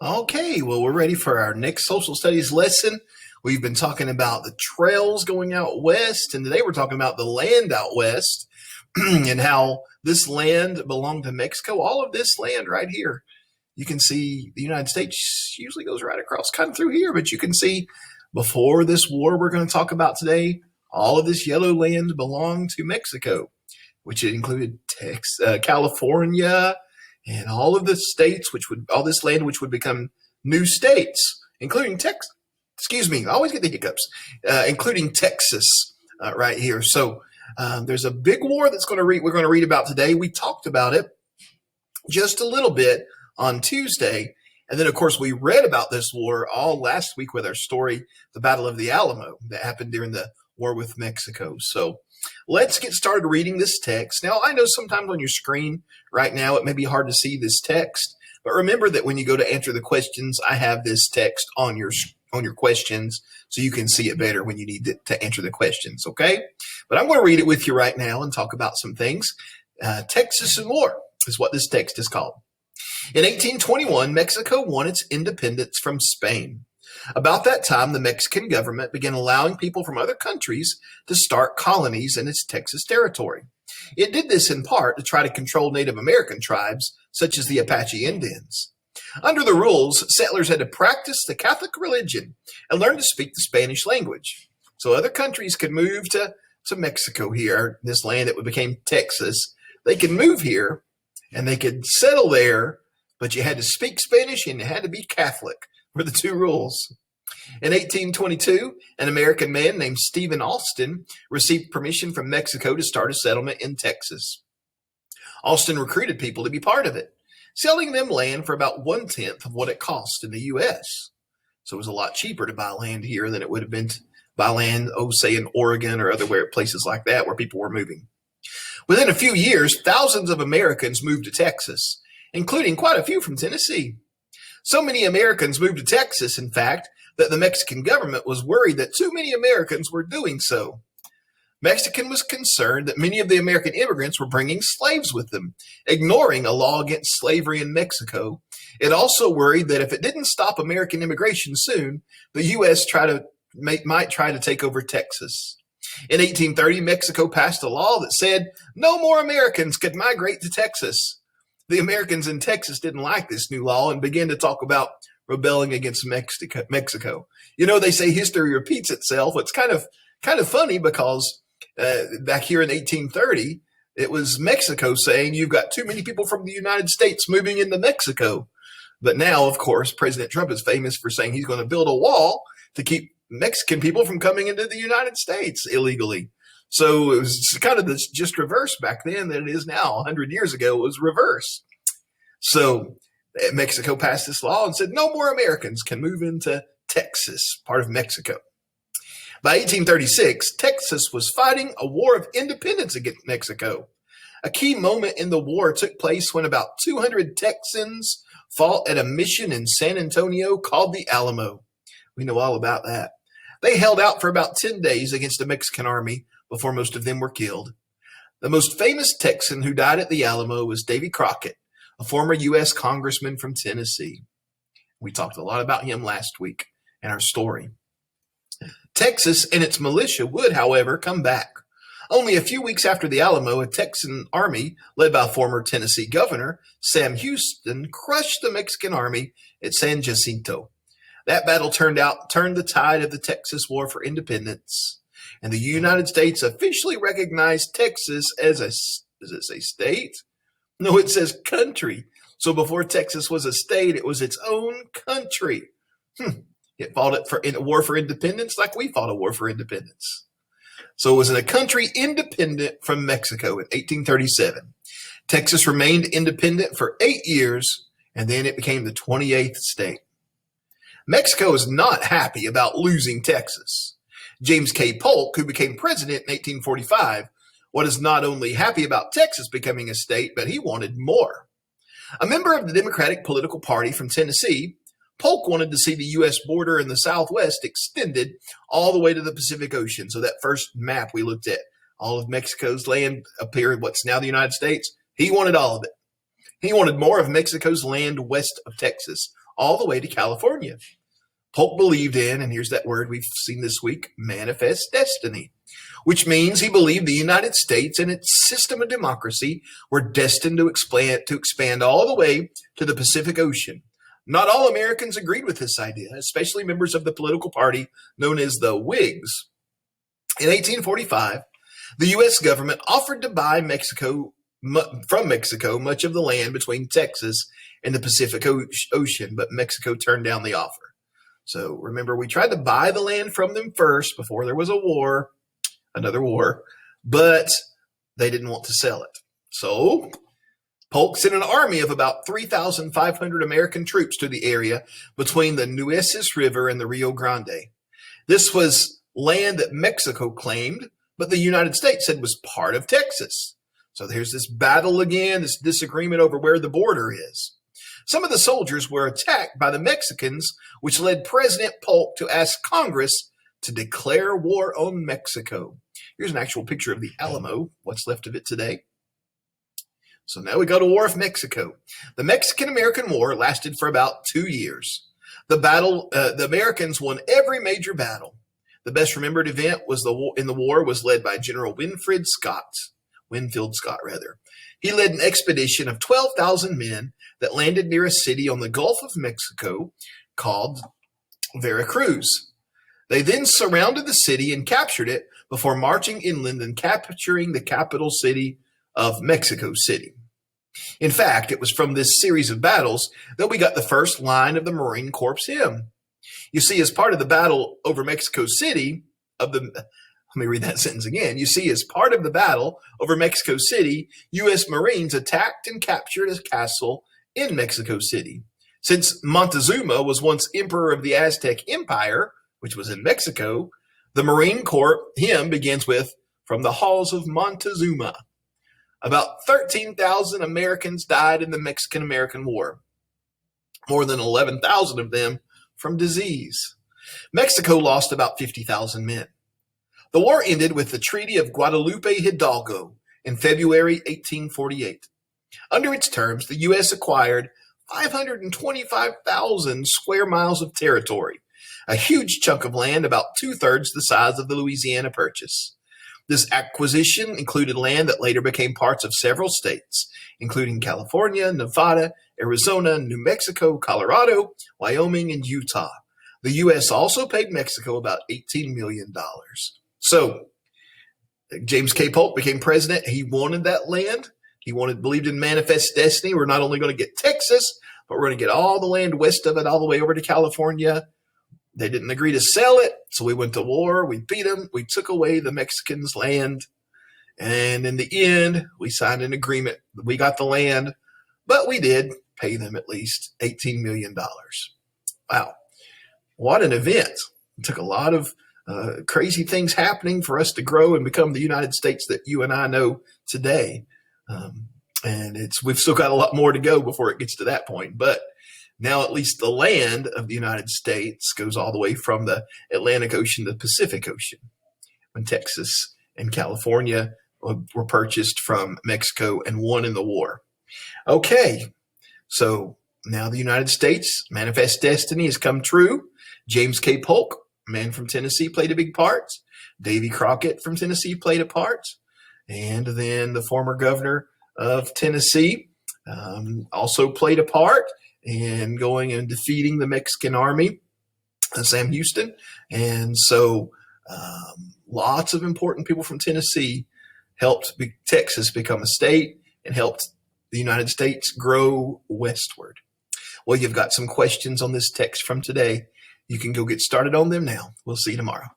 Okay, well, we're ready for our next social studies lesson. We've been talking about the trails going out west, and today we're talking about the land out west and how this land belonged to Mexico. All of this land right here. You can see the United States usually goes right across kind of through here, but you can see before this war we're going to talk about today, all of this yellow land belonged to Mexico, which included California, and all of the states, all this land, which would become new states, including Texas. Excuse me, I always get the hiccups, including Texas right here. So there's a big war we're going to read about today. We talked about it just a little bit on Tuesday. And then, of course, we read about this war all last week with our story, the Battle of the Alamo, that happened during the war with Mexico. So let's get started reading this text. Now, I know sometimes on your screen right now, it may be hard to see this text, but remember that when you go to answer the questions, I have this text on your questions so you can see it better when you need to answer the questions, okay? But I'm going to read it with you right now and talk about some things. Texas and War is what this text is called. In 1821, Mexico won its independence from Spain. About that time, the Mexican government began allowing people from other countries to start colonies in its Texas territory. It did this in part to try to control Native American tribes, such as the Apache Indians. Under the rules, settlers had to practice the Catholic religion and learn to speak the Spanish language. So other countries could move to Mexico here, this land that became Texas. They could move here and they could settle there, but you had to speak Spanish and you had to be Catholic were the two rules. In 1822, an American man named Stephen Austin received permission from Mexico to start a settlement in Texas. Austin recruited people to be part of it, selling them land for about 1/10 of what it cost in the U.S. So it was a lot cheaper to buy land here than it would have been to buy land, say in Oregon or other places like that where people were moving. Within a few years, thousands of Americans moved to Texas, including quite a few from Tennessee. So many Americans moved to Texas, in fact, that the Mexican government was worried that too many Americans were doing so. Mexican was concerned that many of the American immigrants were bringing slaves with them, ignoring a law against slavery in Mexico. It also worried that if it didn't stop American immigration soon, the U.S. might try to take over Texas. In 1830, Mexico passed a law that said no more Americans could migrate to Texas. The Americans in Texas didn't like this new law and began to talk about rebelling against Mexico. You know, they say history repeats itself. It's kind of funny because back here in 1830, it was Mexico saying you've got too many people from the United States moving into Mexico. But now, of course, President Trump is famous for saying he's going to build a wall to keep Mexican people from coming into the United States illegally. So it was kind of just reverse back then than it is now. 100 years ago, it was reverse. So Mexico passed this law and said no more Americans can move into Texas, part of Mexico. By 1836, Texas was fighting a war of independence against Mexico. A key moment in the war took place when about 200 Texans fought at a mission in San Antonio called the Alamo. We know all about that. They held out for about 10 days against the Mexican army before most of them were killed. The most famous Texan who died at the Alamo was Davy Crockett, a former U.S. congressman from Tennessee. We talked a lot about him last week in our story. Texas and its militia would, however, come back. Only a few weeks after the Alamo, a Texan army led by former Tennessee governor Sam Houston crushed the Mexican army at San Jacinto. That battle turned the tide of the Texas War for Independence, and the United States officially recognized Texas as does it say state? No, it says country. So before Texas was a state, it was its own country. It fought in a war for independence like we fought a war for independence. So it was in a country independent from Mexico in 1837. Texas remained independent for 8 years, and then it became the 28th state. Mexico is not happy about losing Texas. James K. Polk, who became president in 1845, was not only happy about Texas becoming a state, but he wanted more. A member of the Democratic political party from Tennessee, Polk wanted to see the U.S. border in the Southwest extended all the way to the Pacific Ocean. So that first map we looked at, all of Mexico's land up here in what's now the United States, he wanted all of it. He wanted more of Mexico's land west of Texas, all the way to California. Polk believed in, and here's that word we've seen this week, manifest destiny, which means he believed the United States and its system of democracy were destined to expand all the way to the Pacific Ocean. Not all Americans agreed with this idea, especially members of the political party known as the Whigs. In 1845, the U.S. government offered to buy from Mexico much of the land between Texas and the Pacific Ocean, but Mexico turned down the offer. So remember, we tried to buy the land from them first before there was another war, but they didn't want to sell it. So Polk sent an army of about 3,500 American troops to the area between the Nueces River and the Rio Grande. This was land that Mexico claimed, but the United States said was part of Texas. So there's this battle again, this disagreement over where the border is. Some of the soldiers were attacked by the Mexicans, which led President Polk to ask Congress to declare war on Mexico. Here's an actual picture of the Alamo, what's left of it today. So now we go to War of Mexico. The Mexican-American War lasted for about 2 years. The Americans won every major battle. The best remembered event in the war was led by General Winfield Scott. He led an expedition of 12,000 men that landed near a city on the Gulf of Mexico called Veracruz. They then surrounded the city and captured it before marching inland and capturing the capital city of Mexico City. In fact, it was from this series of battles that we got the first line of the Marine Corps hymn. You see, as part of the battle over Mexico City, let me read that sentence again. You see, as part of the battle over Mexico City, U.S. Marines attacked and captured a castle in Mexico City. Since Montezuma was once emperor of the Aztec Empire, which was in Mexico, the Marine Corps hymn begins with, "From the halls of Montezuma." About 13,000 Americans died in the Mexican-American War, more than 11,000 of them from disease. Mexico lost about 50,000 men. The war ended with the Treaty of Guadalupe Hidalgo in February 1848. Under its terms, the U.S. acquired 525,000 square miles of territory, a huge chunk of land about two-thirds the size of the Louisiana Purchase. This acquisition included land that later became parts of several states, including California, Nevada, Arizona, New Mexico, Colorado, Wyoming, and Utah. The U.S. also paid Mexico about $18 million. So James K. Polk became president. He wanted that land. He believed in manifest destiny. We're not only going to get Texas, but we're going to get all the land west of it, all the way over to California. They didn't agree to sell it, so we went to war. We beat them. We took away the Mexicans' land. And in the end, we signed an agreement. We got the land, but we did pay them at least $18 million. Wow. What an event. It took a lot of crazy things happening for us to grow and become the United States that you and I know today. And we've still got a lot more to go before it gets to that point. But now at least the land of the United States goes all the way from the Atlantic Ocean to the Pacific Ocean, when Texas and California were purchased from Mexico and won in the war. Okay, so now the United States, manifest destiny has come true. James K. Polk, man from Tennessee, played a big part. Davy Crockett from Tennessee played a part. And then the former governor of Tennessee also played a part in going and defeating the Mexican army, Sam Houston. And so lots of important people from Tennessee helped Texas become a state and helped the United States grow westward. Well, you've got some questions on this text from today. You can go get started on them now. We'll see you tomorrow.